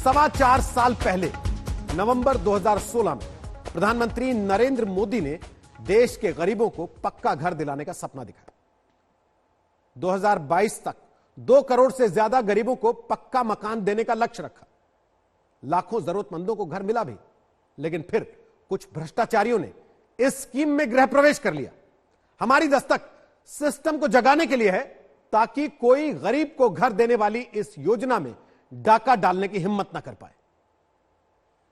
4.25 साल पहले नवंबर 2016 में प्रधानमंत्री नरेंद्र मोदी ने देश के गरीबों को पक्का घर दिलाने का सपना दिखाया। 2022 तक 2 करोड़ से ज्यादा गरीबों को पक्का मकान देने का लक्ष्य रखा। लाखों जरूरतमंदों को घर मिला भी, लेकिन फिर कुछ भ्रष्टाचारियों ने इस स्कीम में गृह प्रवेश कर लिया। हमारी दस्तक सिस्टम को जगाने के लिए है ताकि कोई गरीब को घर देने वाली इस योजना में डाका डालने की हिम्मत ना कर पाए।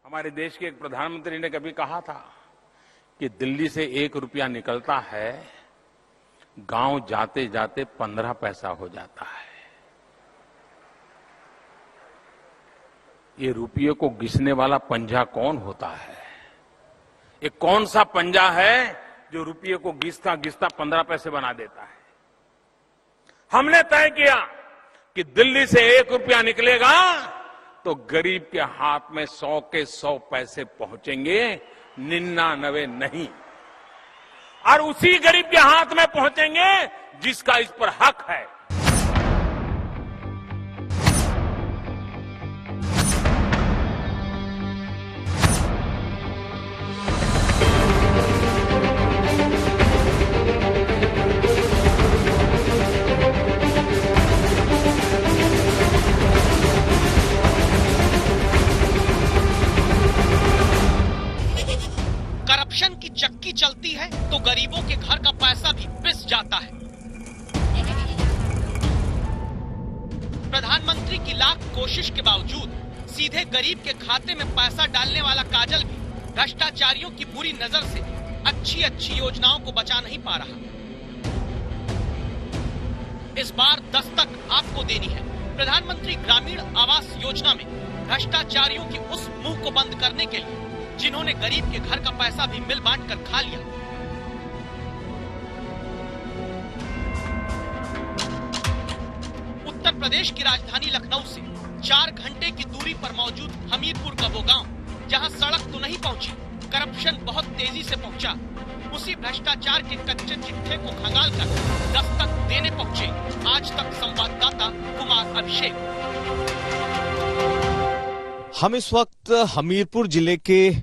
हमारे देश के एक प्रधानमंत्री ने कभी कहा था कि दिल्ली से 1 रुपया निकलता है, गांव जाते जाते 15 पैसा हो जाता है। ये रुपये को घिसने वाला पंजा कौन होता है? ये कौन सा पंजा है जो रुपये को घिसता घिसता 15 पैसे बना देता है? हमने तय किया कि दिल्ली से 1 रुपया निकलेगा तो गरीब के हाथ में 100 के 100 पैसे पहुंचेंगे, 99 नहीं। और उसी गरीब के हाथ में पहुंचेंगे जिसका इस पर हक है। करप्शन की चक्की चलती है तो गरीबों के घर का पैसा भी पिस जाता है। प्रधानमंत्री की लाख कोशिश के बावजूद सीधे गरीब के खाते में पैसा डालने वाला काजल भी भ्रष्टाचारियों की बुरी नजर से अच्छी योजनाओं को बचा नहीं पा रहा। इस बार दस्तक आपको देनी है। प्रधानमंत्री ग्रामीण आवास योजना में भ्रष्टाचारियों की उस मुंह को बंद करने के लिए जिन्होंने गरीब के घर का पैसा भी मिल बांट कर खा लिया। उत्तर प्रदेश की राजधानी लखनऊ से 4 घंटे की दूरी पर मौजूद हमीरपुर का वो गांव, जहां सड़क तो नहीं पहुंची, करप्शन बहुत तेजी से पहुंचा। उसी भ्रष्टाचार के कच्चे चिट्ठे को खंगालकर दस्तक देने पहुंचे आज तक संवाददाता कुमार अभिषेक। हम इस वक्त हमीरपुर जिले के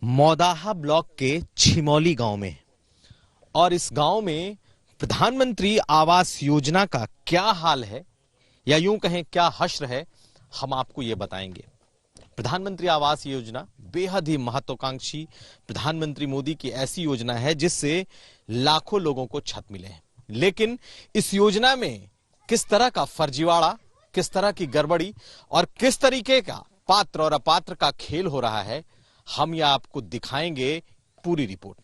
मौदाहा ब्लॉक के छिमौली गांव में, और इस गांव में प्रधानमंत्री आवास योजना का क्या हाल है या यूं कहें क्या हश्र है, हम आपको ये बताएंगे। प्रधानमंत्री आवास योजना बेहद ही महत्वाकांक्षी प्रधानमंत्री मोदी की ऐसी योजना है जिससे लाखों लोगों को छत मिले हैं। लेकिन इस योजना में किस तरह का फर्जीवाड़ा, किस तरह की गड़बड़ी और किस तरीके का पात्र और अपात्र का खेल हो रहा है, हम यह आपको दिखाएंगे। पूरी रिपोर्ट।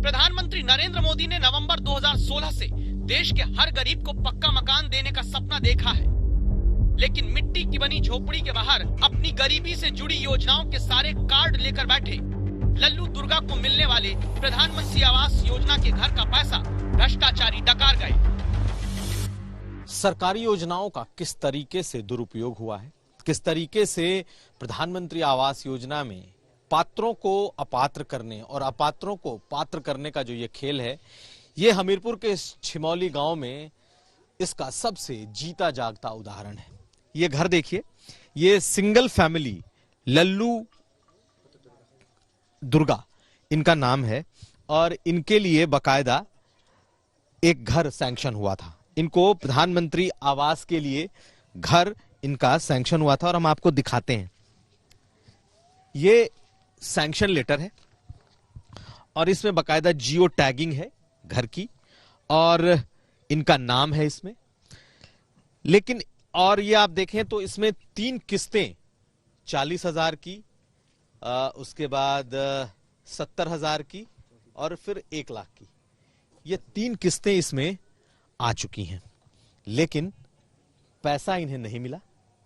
प्रधानमंत्री नरेंद्र मोदी ने नवंबर 2016 से देश के हर गरीब को पक्का मकान देने का सपना देखा है, लेकिन मिट्टी की बनी झोपड़ी के बाहर अपनी गरीबी से जुड़ी योजनाओं के सारे कार्ड लेकर बैठे लल्लू दुर्गा को मिलने वाले प्रधानमंत्री आवास योजना के घर का पैसा भ्रष्टाचारी डकार गए। सरकारी योजनाओं का किस तरीके से दुरुपयोग हुआ है, किस तरीके से प्रधानमंत्री आवास योजना में पात्रों को अपात्र करने और अपात्रों को पात्र करने का जो ये खेल है, ये हमीरपुर के छिमौली गांव में इसका सबसे जीता जागता उदाहरण है। ये घर देखिए, ये सिंगल फैमिली लल्लू दुर्गा इनका नाम है, और इनके लिए बकायदा एक घर सैंक्शन हुआ था। इनको प्रधानमंत्री आवास के लिए घर इनका सैंक्शन हुआ था और हम आपको दिखाते हैं। ये सैंक्शन लेटर है और इसमें बकायदा जियो टैगिंग है घर की, और इनका नाम है इसमें। लेकिन और ये आप देखें तो इसमें 3 किस्तें 40,000 की, उसके बाद 70,000 की और फिर 1 लाख की, ये 3 किस्तें इसमें आ चुकी हैं। लेकिन पैसा इन्हें नहीं मिला,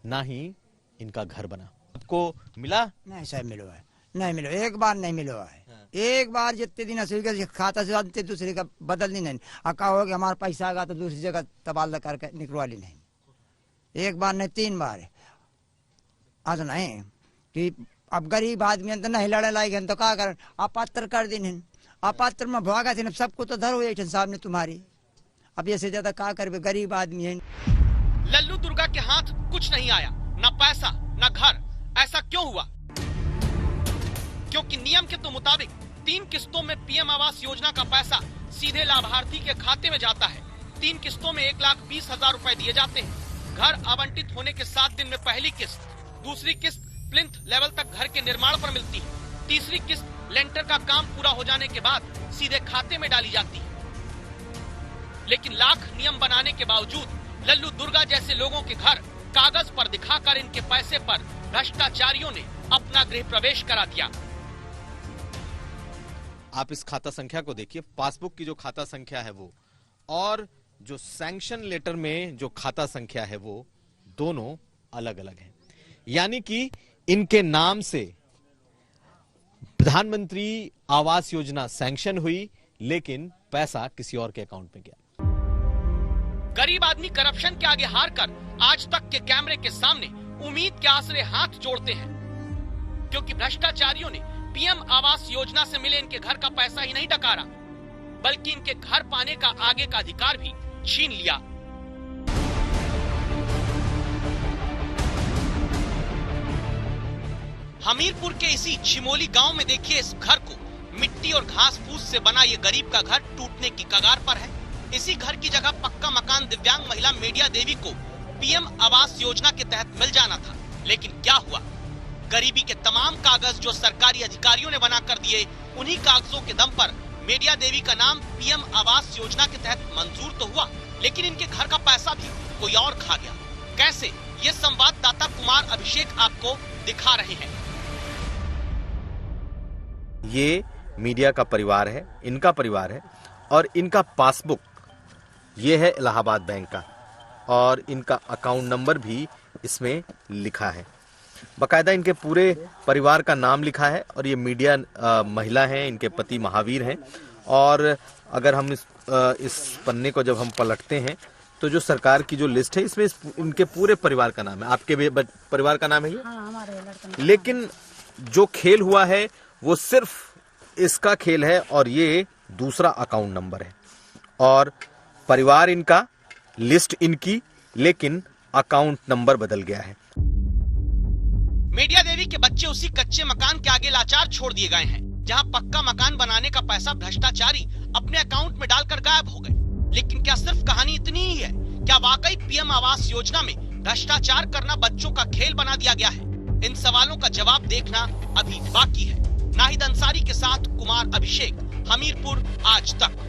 ना ही इनका घर बना। आपको मिला? नहीं साहब, मिलो है नहीं मिलो, एक बार नहीं मिलो है। हाँ। एक बार जितने दिन असली खाता से दूसरे का बदलनी नहीं, अका हो कि हमारा पैसा आगा तो दूसरी जगह तबादला करके निकलवा ली नहीं। एक बार नहीं 3 बार आज नहीं कि अब गरीब आदमी तो नहीं लड़े लायक तो क्या कर अपात्र कर दिन, अपात्र में भागा थी सबको तो धर हो सामने तुम्हारी। अब ये से ज्यादा क्या कर, गरीब आदमी है। लल्लू दुर्गा के हाथ कुछ नहीं आया, न पैसा न घर। ऐसा क्यों हुआ? क्योंकि नियम के तो मुताबिक 3 किस्तों में पीएम आवास योजना का पैसा सीधे लाभार्थी के खाते में जाता है। 3 किस्तों में 1,20,000 रुपए दिए जाते हैं। घर आवंटित होने के 7 दिन में पहली किस्त, दूसरी किस्त प्लिंथ लेवल तक घर के निर्माण पर मिलती है, तीसरी किस्त लेंटर का काम पूरा हो जाने के बाद सीधे खाते में डाली जाती है। लेकिन लाख नियम बनाने के बावजूद लल्लू दुर्गा जैसे लोगों के घर कागज पर दिखाकर इनके पैसे पर भ्रष्टाचारियों ने अपना गृह प्रवेश करा दिया। आप इस खाता संख्या को देखिए, पासबुक की जो खाता संख्या है वो और जो सैंक्शन लेटर में जो खाता संख्या है वो दोनों अलग अलग हैं। यानी कि इनके नाम से प्रधानमंत्री आवास योजना सैंक्शन हुई, लेकिन पैसा किसी और के अकाउंट में गया। गरीब आदमी करप्शन के आगे हार कर आज तक के कैमरे के सामने उम्मीद के आसरे हाथ जोड़ते हैं, क्योंकि भ्रष्टाचारियों ने पीएम आवास योजना से मिले इनके घर का पैसा ही नहीं डकारा, बल्कि इनके घर पाने का आगे का अधिकार भी छीन लिया। हमीरपुर के इसी छिमोली गांव में देखिए इस घर को। मिट्टी और घास फूस से बना ये गरीब का घर टूटने की कगार पर है। इसी घर की जगह पक्का मकान दिव्यांग महिला मेडिया देवी को पीएम आवास योजना के तहत मिल जाना था, लेकिन क्या हुआ? गरीबी के तमाम कागज जो सरकारी अधिकारियों ने बना कर दिए, उन्हीं कागजों के दम पर मेडिया देवी का नाम पीएम आवास योजना के तहत मंजूर तो हुआ, लेकिन इनके घर का पैसा भी कोई और खा गया। कैसे? ये संवाददाता कुमार अभिषेक आपको दिखा रहे हैं। ये मीडिया का परिवार है, इनका परिवार है, और इनका पासबुक ये है इलाहाबाद बैंक का, और इनका अकाउंट नंबर भी इसमें लिखा है। बकायदा इनके पूरे परिवार का नाम लिखा है, और ये मीडिया महिला हैं, इनके पति महावीर हैं। और अगर हम इस पन्ने को जब हम पलटते हैं तो जो सरकार की जो लिस्ट है इसमें इनके पूरे परिवार का नाम है। आपके भी परिवार का नाम है ये? हाँ, हमारे लड़का। लेकिन जो खेल हुआ है वो सिर्फ इसका खेल है, और ये दूसरा अकाउंट नंबर है, और परिवार इनका, लिस्ट इनकी, लेकिन अकाउंट नंबर बदल गया है। मेडिया देवी के बच्चे उसी कच्चे मकान के आगे लाचार छोड़ दिए गए हैं, जहां पक्का मकान बनाने का पैसा भ्रष्टाचारी अपने अकाउंट में डालकर गायब हो गए। लेकिन क्या सिर्फ कहानी इतनी ही है? क्या वाकई पीएम आवास योजना में भ्रष्टाचार करना बच्चों का खेल बना दिया गया है? इन सवालों का जवाब देखना अभी बाकी है। नाहिद अंसारी के साथ कुमार अभिषेक, हमीरपुर आज तक।